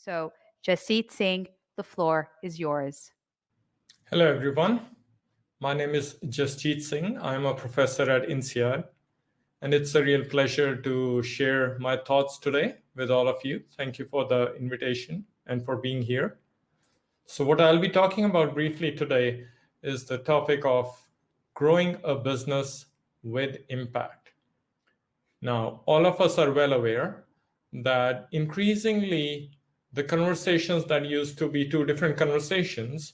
So, Jasit Singh, the floor is yours. Hello, everyone. My name is Jasjeet Singh. I am a professor at INSEAD, and it's a real pleasure to share my thoughts today with all of you. Thank you for the invitation and for being here. So what I'll be talking about briefly today is the topic of growing a business with impact. Now, all of us are well aware that increasingly the conversations that used to be two different conversations,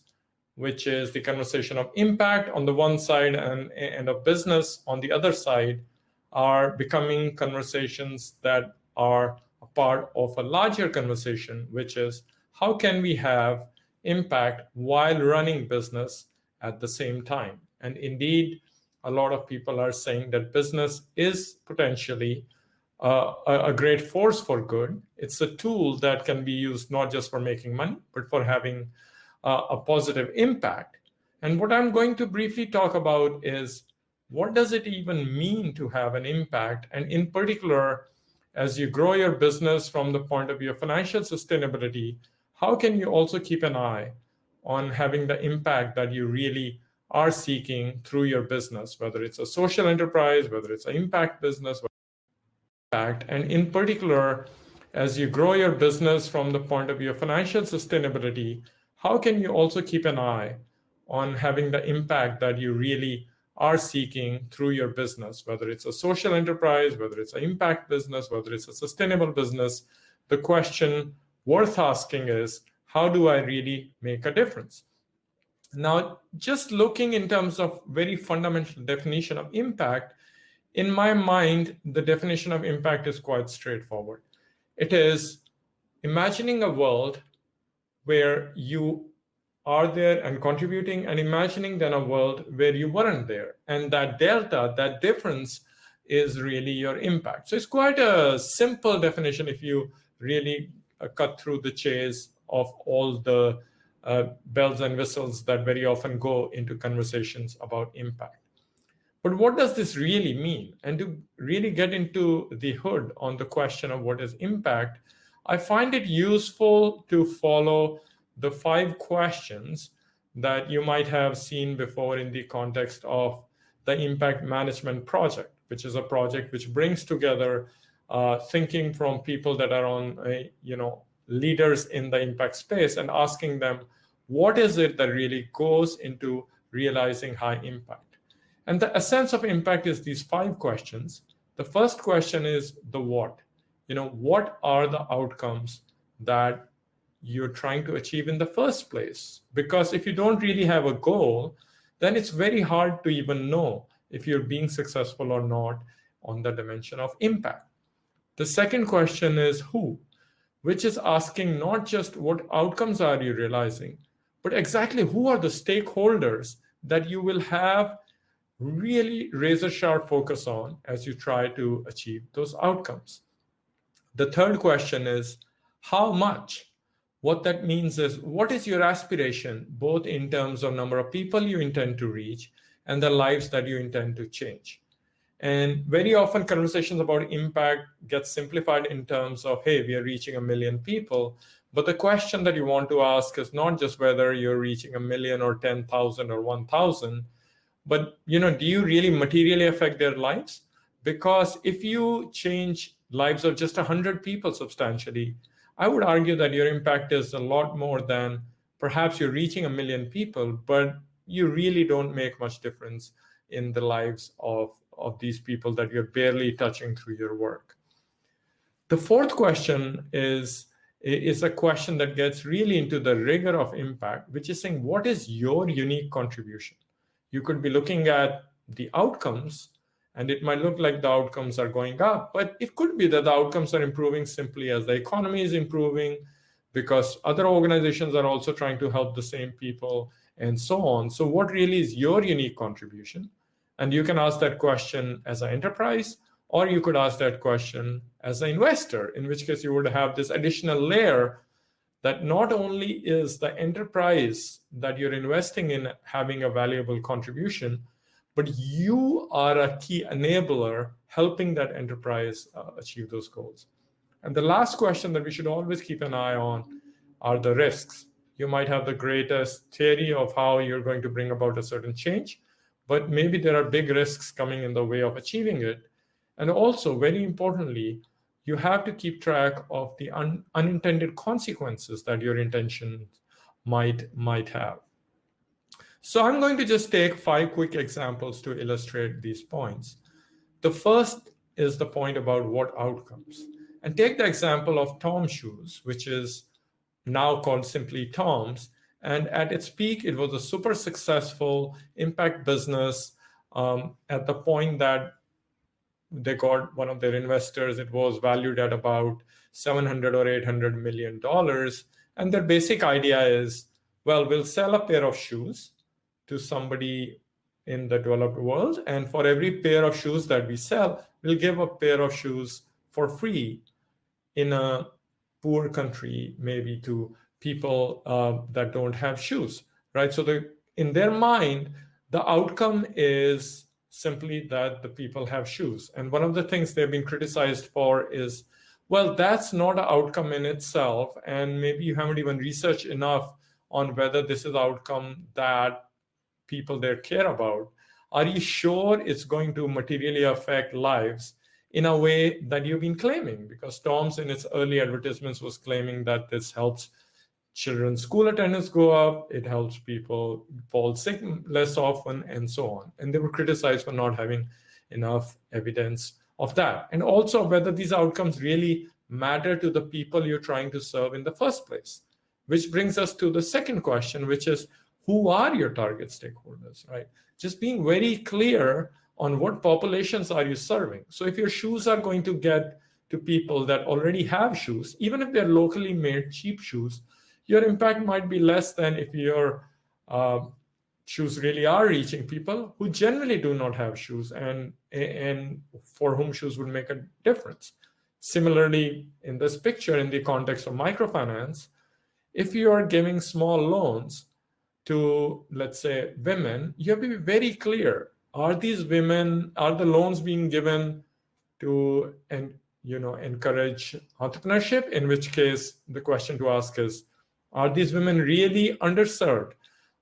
which is the conversation of impact on the one side and of business on the other side, are becoming conversations that are a part of a larger conversation, which is how can we have impact while running business at the same time? And indeed, a lot of people are saying that business is potentially a great force for good. It's a tool that can be used not just for making money, but for having a positive impact. And what I'm going to briefly talk about is what does it even mean to have an impact? And in particular, as you grow your business from the point of view of financial sustainability, how can you also keep an eye on having the impact that you really are seeking through your business, whether it's a social enterprise, whether it's an impact business, and in particular, as you grow your business from the point of view of financial sustainability, how can you also keep an eye on having the impact that you really are seeking through your business, whether it's a social enterprise, whether it's an impact business, whether it's a sustainable business? The question worth asking is, how do I really make a difference? Now, just looking in terms of very fundamental definition of impact, in my mind, the definition of impact is quite straightforward. It is imagining a world where you are there and contributing, and imagining then a world where you weren't there. And that delta, that difference, is really your impact. So it's quite a simple definition if you really cut through the chase of all the bells and whistles that very often go into conversations about impact. But what does this really mean? And to really get into the hood on the question of what is impact, I find it useful to follow the 5 questions that you might have seen before in the context of the Impact Management Project, which is a project which brings together thinking from people that are on, leaders in the impact space, and asking them, what is it that really goes into realizing high impact? And the essence of impact is these 5 questions. The first question is the what. What are the outcomes that you're trying to achieve in the first place? Because if you don't really have a goal, then it's very hard to even know if you're being successful or not on the dimension of impact. The second question is who, which is asking not just what outcomes are you realizing, but exactly who are the stakeholders that you will have really razor-sharp focus on as you try to achieve those outcomes. The third question is how much. What that means is, what is your aspiration, both in terms of number of people you intend to reach and the lives that you intend to change? And very often conversations about impact get simplified in terms of, hey, we are reaching 1 million people. But the question that you want to ask is not just whether you're reaching 1 million or 10,000 or 1,000, but do you really materially affect their lives? Because if you change lives of just 100 people substantially, I would argue that your impact is a lot more than perhaps you're reaching 1 million people, but you really don't make much difference in the lives of these people that you're barely touching through your work. The fourth question is a question that gets really into the rigor of impact, which is saying, what is your unique contribution? You could be looking at the outcomes, and it might look like the outcomes are going up, but it could be that the outcomes are improving simply as the economy is improving, because other organizations are also trying to help the same people, and so on. So what really is your unique contribution? And you can ask that question as an enterprise, or you could ask that question as an investor, in which case you would have this additional layer that not only is the enterprise that you're investing in having a valuable contribution, but you are a key enabler helping that enterprise achieve those goals. And the last question that we should always keep an eye on are the risks. You might have the greatest theory of how you're going to bring about a certain change, but maybe there are big risks coming in the way of achieving it. And also, very importantly, you have to keep track of the unintended consequences that your intentions might have. So I'm going to just take 5 quick examples to illustrate these points. The first is the point about what outcomes. And take the example of Tom's shoes, which is now called simply Tom's. And at its peak, it was a super successful impact business. At the point that they got one of their investors, it was valued at about $700 or $800 million. And their basic idea is, well, we'll sell a pair of shoes to somebody in the developed world. And for every pair of shoes that we sell, we'll give a pair of shoes for free in a poor country, maybe to people that don't have shoes, right? So in their mind, the outcome is simply that the people have shoes. And one of the things they've been criticized for is, well, that's not an outcome in itself. And maybe you haven't even researched enough on whether this is outcome that people there care about. Are you sure it's going to materially affect lives in a way that you've been claiming? Because Tom's in its early advertisements was claiming that this helps children's school attendance go up, it helps people fall sick less often, and so on. And they were criticized for not having enough evidence of that. And also whether these outcomes really matter to the people you're trying to serve in the first place. Which brings us to the second question, which is, who are your target stakeholders, right? Just being very clear on what populations are you serving. So if your shoes are going to get to people that already have shoes, even if they're locally made cheap shoes, your impact might be less than if your shoes really are reaching people who generally do not have shoes and for whom shoes would make a difference. Similarly, in this picture, in the context of microfinance, if you are giving small loans to, let's say, women, you have to be very clear. Are these women, are the loans being given to encourage entrepreneurship? In which case, the question to ask is, are these women really underserved?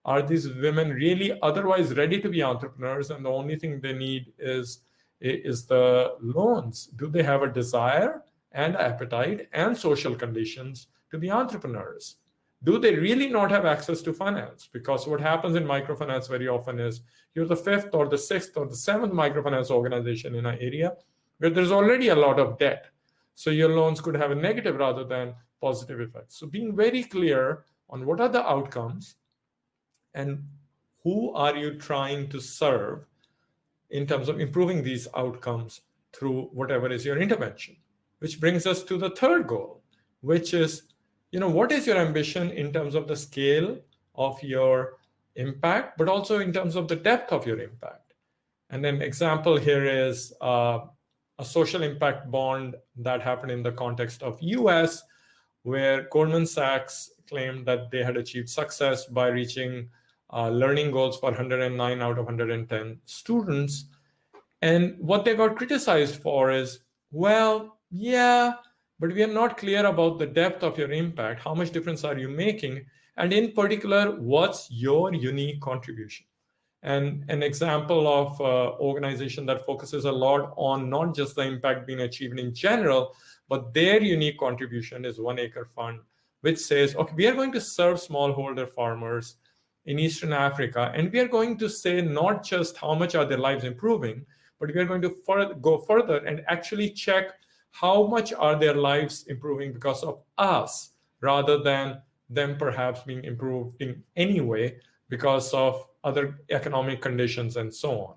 Are these women really otherwise ready to be entrepreneurs and the only thing they need is the loans? Do they have a desire and appetite and social conditions to be entrepreneurs? Do they really not have access to finance? Because what happens in microfinance very often is you're the 5th or the 6th or the 7th microfinance organization in an area where there's already a lot of debt. So your loans could have a negative rather than positive effects. So being very clear on what are the outcomes and who are you trying to serve in terms of improving these outcomes through whatever is your intervention. Which brings us to the third goal, which is, what is your ambition in terms of the scale of your impact, but also in terms of the depth of your impact. And an example here is a social impact bond that happened in the context of US, where Goldman Sachs claimed that they had achieved success by reaching learning goals for 109 out of 110 students. And what they got criticized for is, well, yeah, but we are not clear about the depth of your impact. How much difference are you making? And in particular, what's your unique contribution? And an example of organization that focuses a lot on not just the impact being achieved in general, but their unique contribution is One Acre Fund, which says, okay, we are going to serve smallholder farmers in Eastern Africa, and we are going to say not just how much are their lives improving, but we are going to go further and actually check how much are their lives improving because of us, rather than them perhaps being improved in any way because of other economic conditions and so on,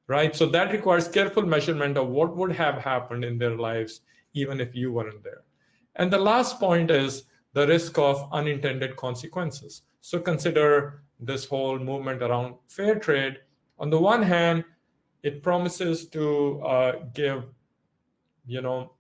right? So that requires careful measurement of what would have happened in their lives even if you weren't there. And the last point is the risk of unintended consequences. So consider this whole movement around fair trade. On the one hand, it promises to give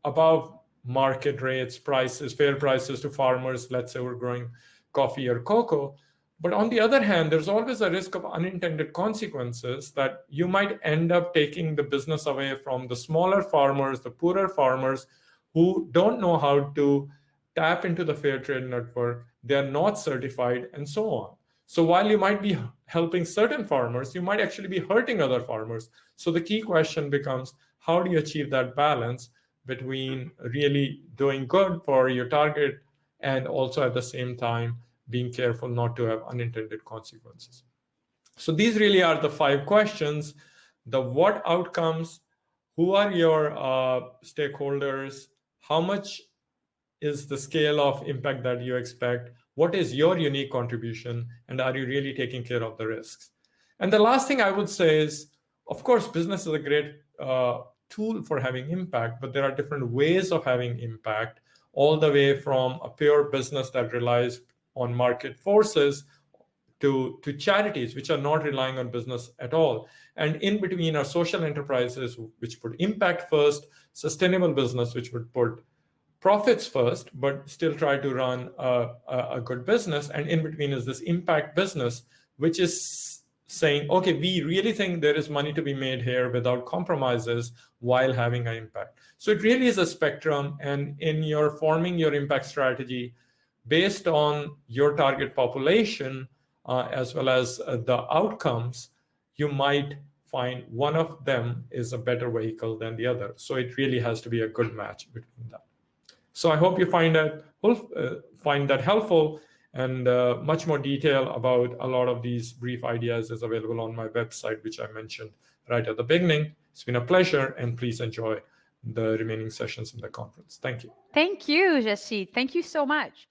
above market rates, prices, fair prices to farmers, let's say we're growing coffee or cocoa. But on the other hand, there's always a risk of unintended consequences that you might end up taking the business away from the smaller farmers, the poorer farmers who don't know how to tap into the fair trade network, they are not certified, and so on. So while you might be helping certain farmers, you might actually be hurting other farmers. So the key question becomes, how do you achieve that balance between really doing good for your target and also at the same time being careful not to have unintended consequences? So these really are the 5 questions. The what outcomes, who are your stakeholders, how much is the scale of impact that you expect, what is your unique contribution, and are you really taking care of the risks? And the last thing I would say is, of course, business is a great tool for having impact, but there are different ways of having impact, all the way from a pure business that relies on market forces to charities which are not relying on business at all. And in between are social enterprises which put impact first, sustainable business which would put profits first, but still try to run a good business. And in between is this impact business, which is saying, okay, we really think there is money to be made here without compromises while having an impact. So it really is a spectrum. And in your forming your impact strategy, based on your target population, as well as the outcomes, you might find one of them is a better vehicle than the other. So it really has to be a good match between that. So I hope you find that helpful, and much more detail about a lot of these brief ideas is available on my website, which I mentioned right at the beginning. It's been a pleasure, and please enjoy the remaining sessions in the conference. Thank you. Thank you, Jasheet. Thank you so much.